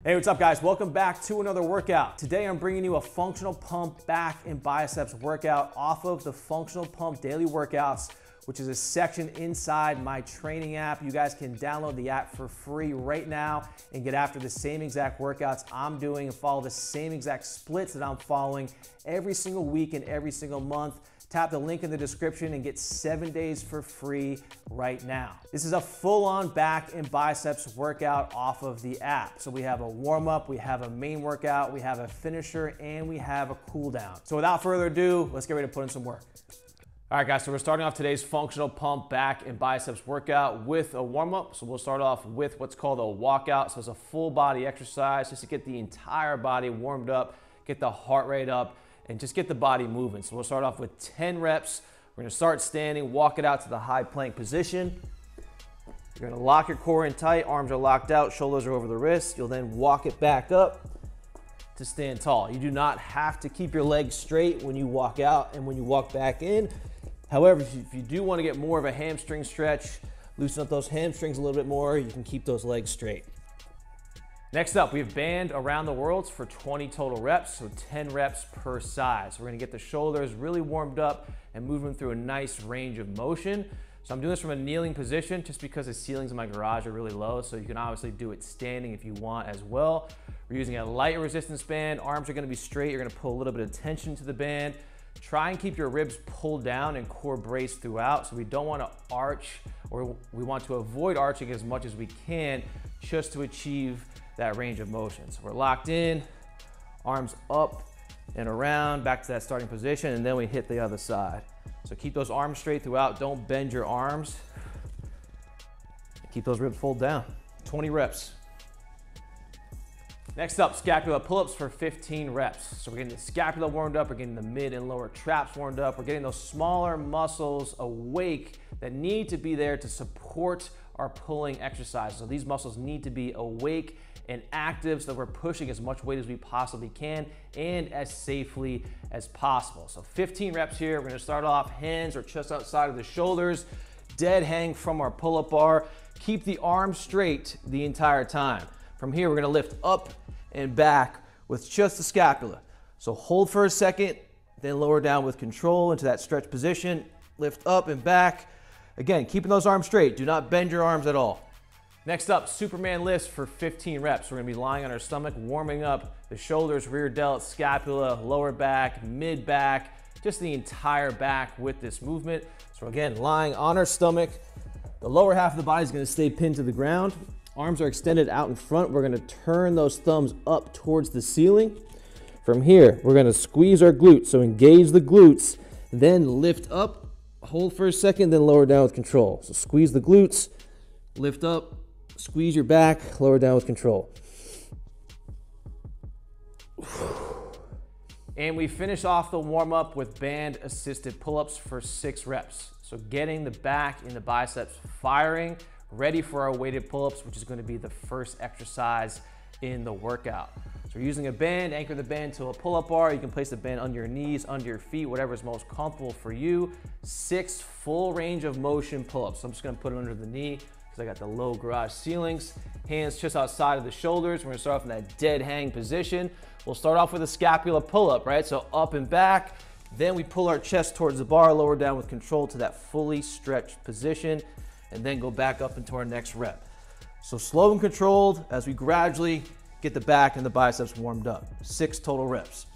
Hey, what's up guys? Welcome back to another workout. Today I'm bringing you a functional pump back and biceps workout off of the Functional Pump Daily Workouts, which is a section inside my training app. You guys can download the app for free right now and get after the same exact workouts I'm doing and follow the same exact splits that I'm following every single week and every single month. Tap the link in the description and get 7 days for free right now. This is a full-on back and biceps workout off of the app. So we have a warm-up, we have a main workout, we have a finisher, and we have a cool down. So without further ado, let's get ready to put in some work. All right guys, so we're starting off today's functional pump back and biceps workout with a warm-up. So we'll start off with what's called a walkout. So it's a full body exercise just to get the entire body warmed up, get the heart rate up, and just get the body moving. So we'll start off with 10 reps. We're gonna start standing, walk it out to the high plank position. You're gonna lock your core in tight, arms are locked out, shoulders are over the wrists. You'll then walk it back up to stand tall. You do not have to keep your legs straight when you walk out and when you walk back in. However, if you do wanna get more of a hamstring stretch, loosen up those hamstrings a little bit more, you can keep those legs straight. Next up, we have band around the worlds for 20 total reps, so 10 reps per side. So we're gonna get the shoulders really warmed up and move them through a nice range of motion. So I'm doing this from a kneeling position just because the ceilings in my garage are really low, so you can obviously do it standing if you want as well. We're using a light resistance band. Arms are gonna be straight. You're gonna pull a little bit of tension to the band. Try and keep your ribs pulled down and core braced throughout. So we don't wanna arch, or we want to avoid arching as much as we can just to achieve that range of motion. So we're locked in, arms up and around, back to that starting position, and then we hit the other side. So keep those arms straight throughout, don't bend your arms. Keep those ribs pulled down. 20 reps. Next up, scapula pull-ups for 15 reps. So we're getting the scapula warmed up, we're getting the mid and lower traps warmed up, we're getting those smaller muscles awake that need to be there to support our pulling exercise. So these muscles need to be awake and active so that we're pushing as much weight as we possibly can and as safely as possible. So 15 reps here. We're gonna start off hands or just outside of the shoulders, dead hang from our pull-up bar. Keep the arms straight the entire time. From here, we're gonna lift up and back with just the scapula. So hold for a second, then lower down with control into that stretch position, lift up and back. Again, keeping those arms straight. Do not bend your arms at all. Next up, Superman lifts for 15 reps. We're gonna be lying on our stomach, warming up the shoulders, rear delt, scapula, lower back, mid back, just the entire back with this movement. So again, lying on our stomach. The lower half of the body is gonna stay pinned to the ground. Arms are extended out in front. We're gonna turn those thumbs up towards the ceiling. From here, we're gonna squeeze our glutes. So engage the glutes, then lift up, hold for a second, then lower down with control. So squeeze the glutes, lift up, squeeze your back, lower down with control. And we finish off the warm-up with band-assisted pull-ups for 6 reps. So getting the back and the biceps firing, ready for our weighted pull-ups, which is going to be the first exercise in the workout. So we're using a band, anchor the band to a pull-up bar. You can place the band under your knees, under your feet, whatever is most comfortable for you. 6 full range of motion pull-ups. So I'm just going to put them under the knee. I got the low garage ceilings, hands just outside of the shoulders. We're gonna start off in that dead hang position. We'll start off with a scapula pull-up, right? So up and back, then we pull our chest towards the bar, lower down with control to that fully stretched position, and then go back up into our next rep. So slow and controlled as we gradually get the back and the biceps warmed up. 6 total reps.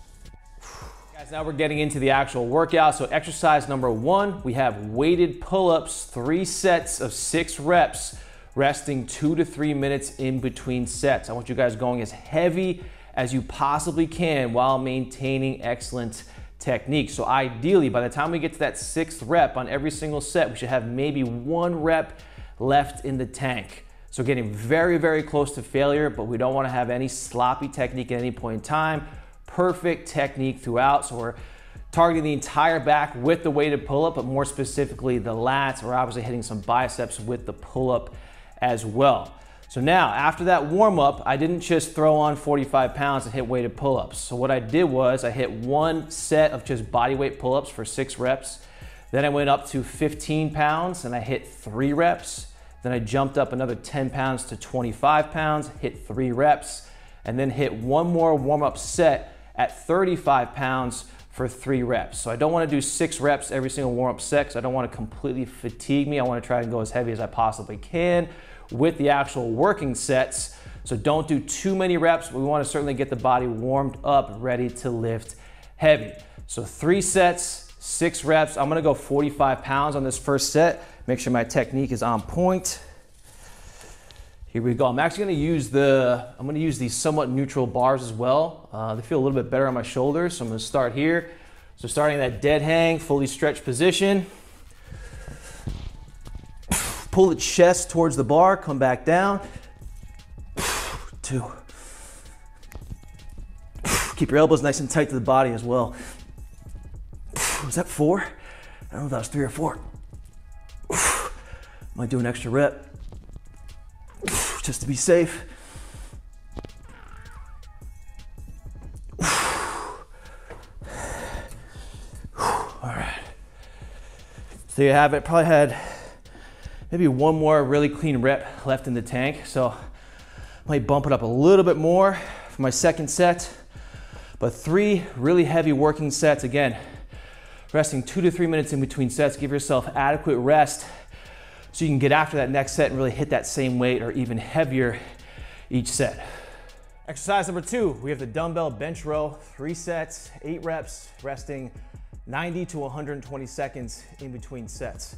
Guys, now we're getting into the actual workout. So exercise number 1, we have weighted pull-ups, 3 sets of 6 reps, resting 2 to 3 minutes in between sets. I want you guys going as heavy as you possibly can while maintaining excellent technique. So ideally, by the time we get to that 6th rep on every single set, we should have maybe 1 rep left in the tank. So getting very, very close to failure, but we don't want to have any sloppy technique at any point in time. Perfect technique throughout. So we're targeting the entire back with the weighted pull-up, but more specifically the lats. We're obviously hitting some biceps with the pull-up as well. So now, after that warm-up, I didn't just throw on 45 pounds and hit weighted pull-ups. So what I did was I hit 1 set of just body weight pull-ups for 6 reps. Then I went up to 15 pounds and I hit 3 reps. Then I jumped up another 10 pounds to 25 pounds, hit 3 reps. and then hit one more warm-up set at 35 pounds for 3 reps. So I don't want to do 6 reps every single warm-up set because I don't want to completely fatigue me. I want to try and go as heavy as I possibly can with the actual working sets. So don't do too many reps. We want to certainly get the body warmed up, ready to lift heavy. So 3 sets, 6 reps. I'm gonna go 45 pounds on this first set. Make sure my technique is on point. Here we go. I'm actually gonna use these somewhat neutral bars as well. They feel a little bit better on my shoulders. So I'm gonna start here. So starting that dead hang, fully stretched position. Pull the chest towards the bar, come back down. 2. Keep your elbows nice and tight to the body as well. Was that 4? I don't know if that was 3 or 4. Might do an extra rep just to be safe. All right. So there you have it. Probably had maybe one more really clean rep left in the tank. So I might bump it up a little bit more for my second set. But 3 really heavy working sets. Again, resting 2 to 3 minutes in between sets. Give yourself adequate rest so you can get after that next set and really hit that same weight or even heavier each set. Exercise number 2, we have the Dumbbell Bench Row, 3 sets, 8 reps, resting 90 to 120 seconds in between sets.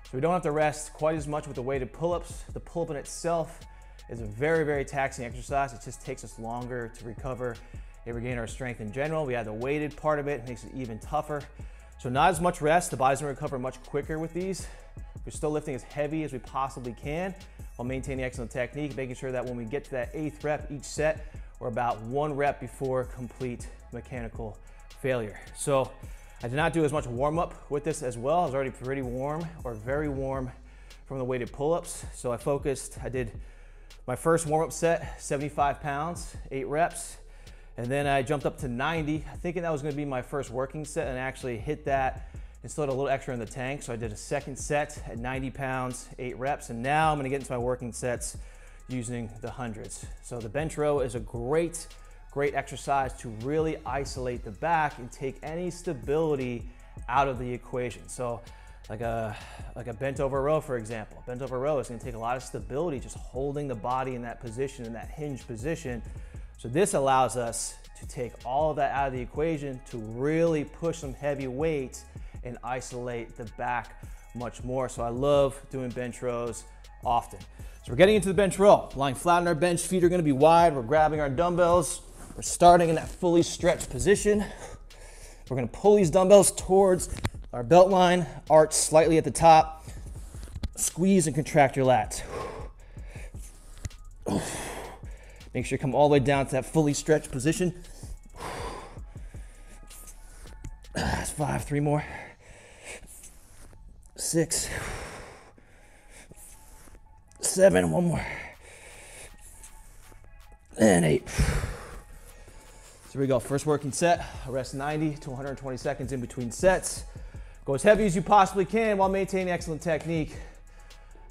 So we don't have to rest quite as much with the weighted pull-ups. The pull-up in itself is a very, very taxing exercise. It just takes us longer to recover and regain our strength in general. We add the weighted part of it, makes it even tougher. So not as much rest, the body's gonna recover much quicker with these. We're still lifting as heavy as we possibly can while maintaining excellent technique, making sure that when we get to that 8th rep each set, we're about 1 rep before complete mechanical failure. So I did not do as much warm-up with this as well. I was already pretty warm or very warm from the weighted pull-ups. So I did my first warm-up set, 75 pounds, 8 reps. And then I jumped up to 90, thinking that was gonna be my first working set, and I actually hit that and still had a little extra in the tank. So I did a second set at 90 pounds, 8 reps, and now I'm gonna get into my working sets using the hundreds. So the bench row is a great exercise to really isolate the back and take any stability out of the equation. So like a bent over row, for example. Bent over row is gonna take a lot of stability, just holding the body in that position, in that hinge position. So this allows us to take all of that out of the equation to really push some heavy weights and isolate the back much more. So I love doing bench rows often. So we're getting into the bench row. Lying flat on our bench, feet are gonna be wide. We're grabbing our dumbbells. We're starting in that fully stretched position. We're gonna pull these dumbbells towards our belt line, arch slightly at the top. Squeeze and contract your lats. Make sure you come all the way down to that fully stretched position. That's 5, 3 more. 6, 7, 1 more. And 8. So here we go, first working set. Rest 90 to 120 seconds in between sets. Go as heavy as you possibly can while maintaining excellent technique.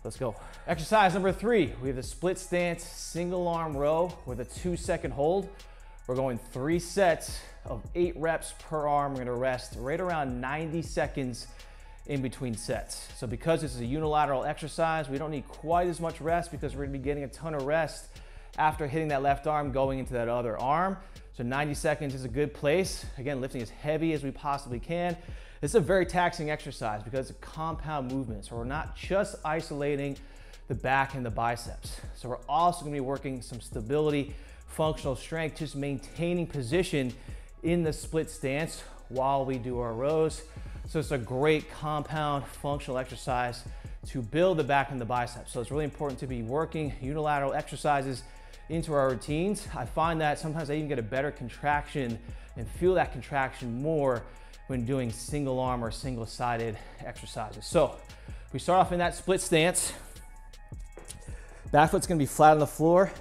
Let's go. Exercise number 3, we have the split stance single arm row with a 2-second hold. We're going 3 sets of 8 reps per arm. We're gonna rest right around 90 seconds in between sets. So because this is a unilateral exercise, we don't need quite as much rest because we're gonna be getting a ton of rest after hitting that left arm going into that other arm. So 90 seconds is a good place. Again, lifting as heavy as we possibly can. This is a very taxing exercise because it's a compound movement. So we're not just isolating the back and the biceps. So we're also gonna be working some stability, functional strength, just maintaining position in the split stance while we do our rows. So it's a great compound functional exercise to build the back and the biceps. So it's really important to be working unilateral exercises into our routines. I find that sometimes I even get a better contraction and feel that contraction more when doing single arm or single sided exercises. So we start off in that split stance. Back foot's gonna be flat on the floor.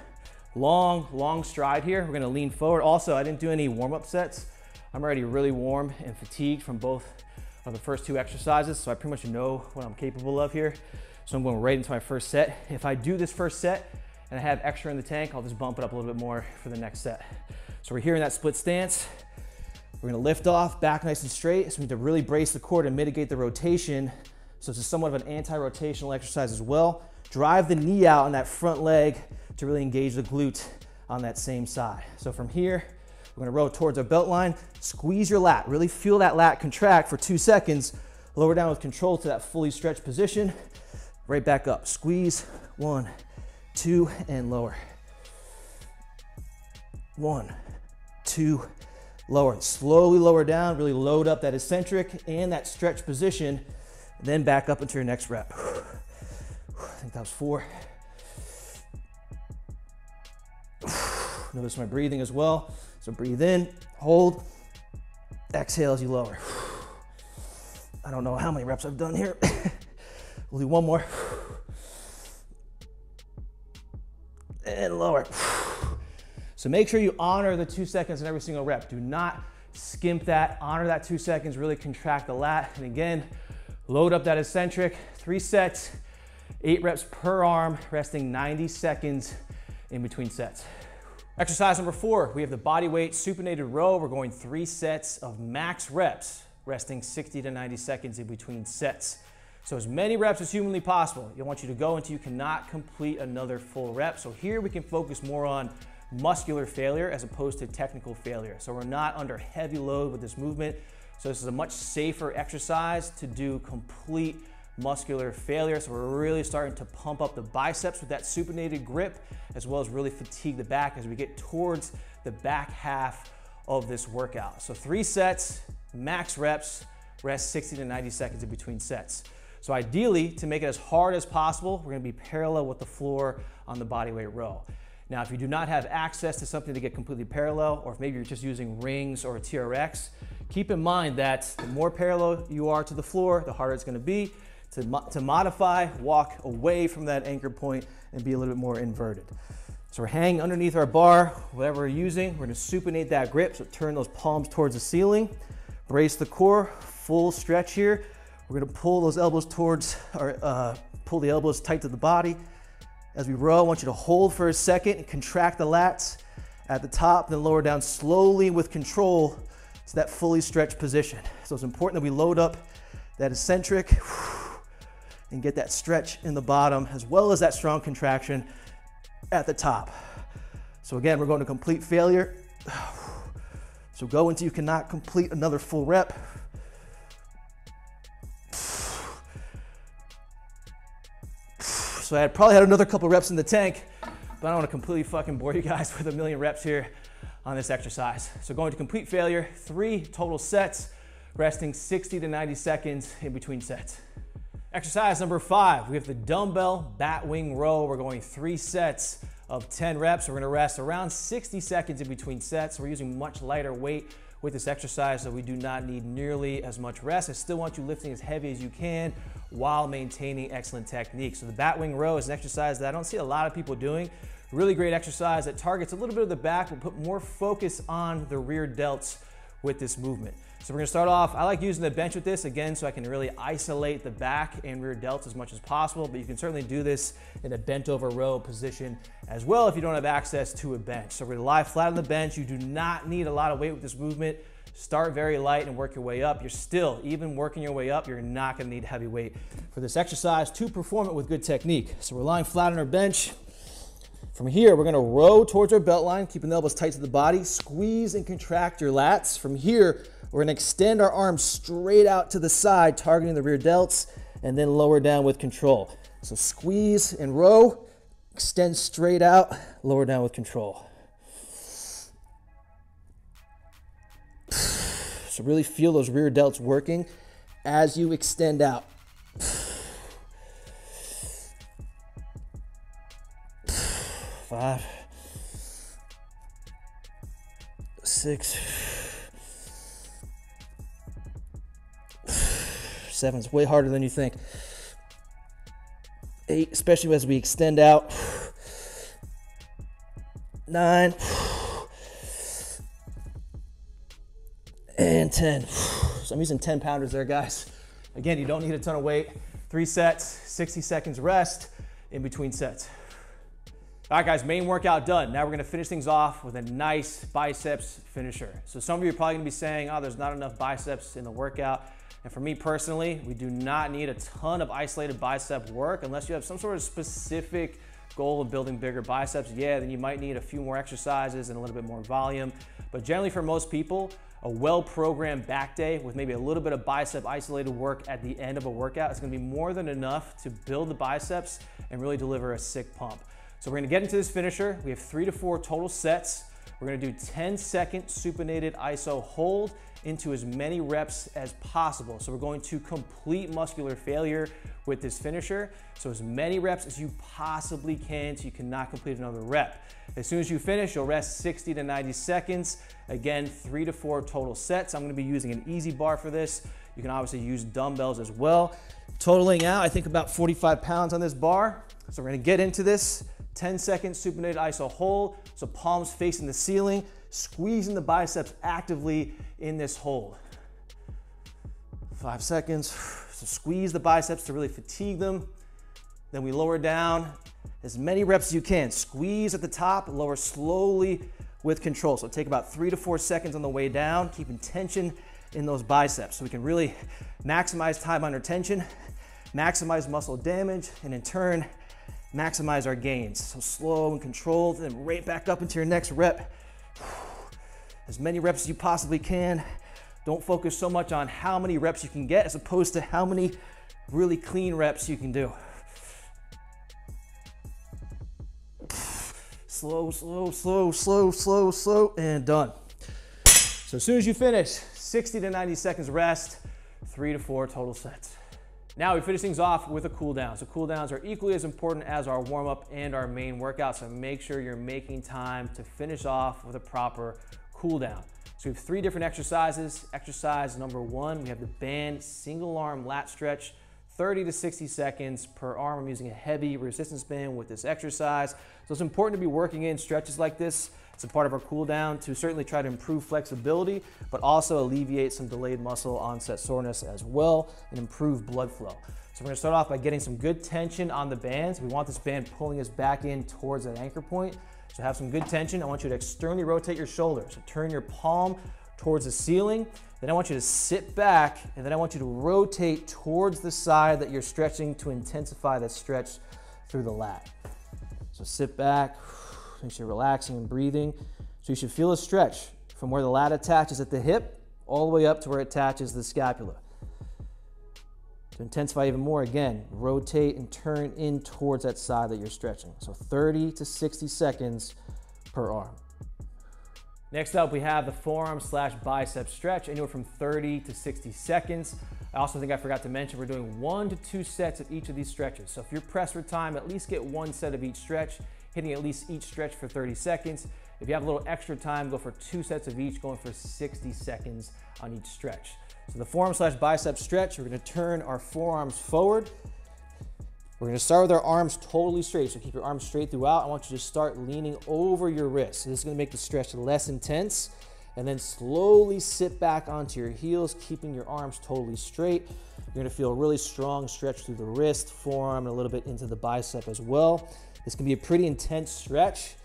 Long stride here. We're gonna lean forward. Also, I didn't do any warm-up sets. I'm already really warm and fatigued from both of the first 2 exercises, so I pretty much know what I'm capable of here. So I'm going right into my first set. If I do this first set and I have extra in the tank, I'll just bump it up a little bit more for the next set. So we're here in that split stance. We're gonna lift off, back nice and straight. So we need to really brace the core to mitigate the rotation. So it's somewhat of an anti-rotational exercise as well. Drive the knee out on that front leg to really engage the glute on that same side. So from here, we're gonna row towards our belt line, squeeze your lat, really feel that lat contract for 2 seconds, lower down with control to that fully stretched position, right back up, squeeze, 1, 2, and lower. 1, 2, lower. Slowly lower down, really load up that eccentric and that stretch position, then back up into your next rep. I think that was 4. Notice my breathing as well. So breathe in, hold, exhale as you lower. I don't know how many reps I've done here. We'll do one more. And lower. So make sure you honor the 2 seconds in every single rep. Do not skimp that. Honor that 2 seconds, really contract the lat. And again, load up that eccentric. 3 sets, 8 reps per arm, resting 90 seconds in between sets. Exercise number 4, we have the bodyweight supinated row. We're going 3 sets of max reps, resting 60 to 90 seconds in between sets. So as many reps as humanly possible. I want you to go until you cannot complete another full rep. So here we can focus more on muscular failure as opposed to technical failure. So we're not under heavy load with this movement. So this is a much safer exercise to do complete muscular failure. So we're really starting to pump up the biceps with that supinated grip, as well as really fatigue the back as we get towards the back half of this workout. So 3 sets, max reps, rest 60 to 90 seconds in between sets. So ideally, to make it as hard as possible, we're gonna be parallel with the floor on the bodyweight row. Now, if you do not have access to something to get completely parallel, or if maybe you're just using rings or a TRX, keep in mind that the more parallel you are to the floor, the harder it's gonna be to modify, walk away from that anchor point and be a little bit more inverted. So we're hanging underneath our bar, whatever we're using. We're gonna supinate that grip, so turn those palms towards the ceiling, brace the core, full stretch here. We're gonna pull those elbows towards, or pull the elbows tight to the body. As we row, I want you to hold for a second and contract the lats at the top, then lower down slowly with control to that fully stretched position. So it's important that we load up that eccentric and get that stretch in the bottom, as well as that strong contraction at the top. So again, we're going to complete failure. So go until you cannot complete another full rep. So I probably had another couple reps in the tank, but I don't want to completely fucking bore you guys with a million reps here on this exercise. So going to complete failure, 3 total sets, resting 60 to 90 seconds in between sets. Exercise number 5, we have the Dumbbell Batwing Row. We're going 3 sets of 10 reps. We're gonna rest around 60 seconds in between sets. We're using much lighter weight with this exercise, so we do not need nearly as much rest. I still want you lifting as heavy as you can while maintaining excellent technique. So the Batwing Row is an exercise that I don't see a lot of people doing. Really great exercise that targets a little bit of the back, but put more focus on the rear delts with this movement. So we're gonna start off, I like using the bench with this, again, so I can really isolate the back and rear delts as much as possible, but you can certainly do this in a bent over row position as well if you don't have access to a bench. So we're gonna lie flat on the bench. You do not need a lot of weight with this movement. Start very light and work your way up. You're still, even working your way up, you're not gonna need heavy weight for this exercise to perform it with good technique. So we're lying flat on our bench. From here, we're gonna row towards our belt line, keeping the elbows tight to the body, squeeze and contract your lats. From here, we're gonna extend our arms straight out to the side, targeting the rear delts, and then lower down with control. So squeeze and row, extend straight out, lower down with control. So really feel those rear delts working as you extend out. 5, 6, 7. It's way harder than you think. 8, especially as we extend out. 9. And 10. So I'm using 10 pounders there, guys. Again, you don't need a ton of weight. 3 sets, 60 seconds rest in between sets. All right, guys, main workout done. Now we're gonna finish things off with a nice biceps finisher. So some of you are probably gonna be saying, oh, there's not enough biceps in the workout. And for me personally, we do not need a ton of isolated bicep work unless you have some sort of specific goal of building bigger biceps. Yeah, then you might need a few more exercises and a little bit more volume. But generally for most people, a well-programmed back day with maybe a little bit of bicep isolated work at the end of a workout is gonna be more than enough to build the biceps and really deliver a sick pump. So we're gonna get into this finisher. We have 3 to 4 total sets. We're gonna do 10-second supinated iso hold into as many reps as possible. So we're going to complete muscular failure with this finisher. So as many reps as you possibly can so you cannot complete another rep. As soon as you finish, you'll rest 60 to 90 seconds. Again, 3 to 4 total sets. I'm gonna be using an easy bar for this. You can obviously use dumbbells as well. Totaling out, I think about 45 pounds on this bar. So we're gonna get into this 10-second supinated iso hold. So palms facing the ceiling, squeezing the biceps actively in this hold. 5 seconds. So squeeze the biceps to really fatigue them. Then we lower down as many reps as you can. Squeeze at the top, lower slowly with control. So take about 3 to 4 seconds on the way down, keeping tension in those biceps so we can really maximize time under tension, maximize muscle damage, and in turn, maximize our gains. So slow and controlled, and then right back up into your next rep. As many reps as you possibly can. Don't focus so much on how many reps you can get as opposed to how many really clean reps you can do. Slow, slow, slow, slow, slow, slow, and done. So as soon as you finish, 60 to 90 seconds rest, 3 to 4 total sets. Now we finish things off with a cool down. So cool downs are equally as important as our warm up and our main workout. So make sure you're making time to finish off with a proper cool down. So we have 3 different exercises. Exercise number 1, we have the band single arm lat stretch, 30 to 60 seconds per arm. I'm using a heavy resistance band with this exercise. So it's important to be working in stretches like this. It's a part of our cool down to certainly try to improve flexibility, but also alleviate some delayed muscle onset soreness as well and improve blood flow. So we're gonna start off by getting some good tension on the bands. We want this band pulling us back in towards that anchor point. So have some good tension. I want you to externally rotate your shoulders. So turn your palm towards the ceiling. Then I want you to sit back, and then I want you to rotate towards the side that you're stretching to intensify that stretch through the lat. So sit back, make sure you're relaxing and breathing. So you should feel a stretch from where the lat attaches at the hip all the way up to where it attaches the scapula. To intensify even more, again, rotate and turn in towards that side that you're stretching. So 30 to 60 seconds per arm. Next up, we have the forearm / bicep stretch, anywhere from 30 to 60 seconds. I also think I forgot to mention, we're doing 1 to 2 sets of each of these stretches. So if you're pressed for time, at least get 1 set of each stretch, hitting at least each stretch for 30 seconds. If you have a little extra time, go for 2 sets of each, going for 60 seconds on each stretch. So the forearm / bicep stretch, we're gonna turn our forearms forward. We're gonna start with our arms totally straight. So keep your arms straight throughout. I want you to start leaning over your wrists. So this is gonna make the stretch less intense. And then slowly sit back onto your heels, keeping your arms totally straight. You're gonna feel a really strong stretch through the wrist, forearm, and a little bit into the bicep as well. This can be a pretty intense stretch.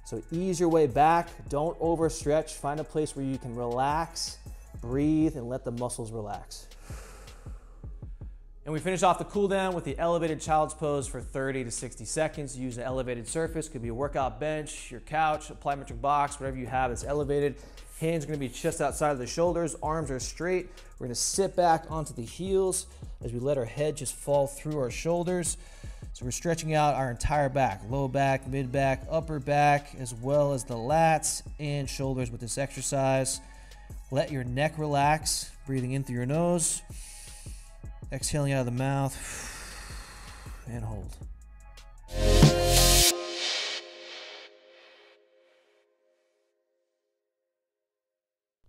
So ease your way back, don't overstretch. Find a place where you can relax, breathe, and let the muscles relax. And we finish off the cool down with the elevated child's pose for 30 to 60 seconds. Use an elevated surface, could be a workout bench, your couch, a plyometric box, whatever you have that's elevated. Hands are gonna be just outside of the shoulders, arms are straight. We're gonna sit back onto the heels as we let our head just fall through our shoulders. So we're stretching out our entire back, low back, mid back, upper back, as well as the lats and shoulders with this exercise. Let your neck relax, breathing in through your nose. Exhaling out of the mouth, and hold.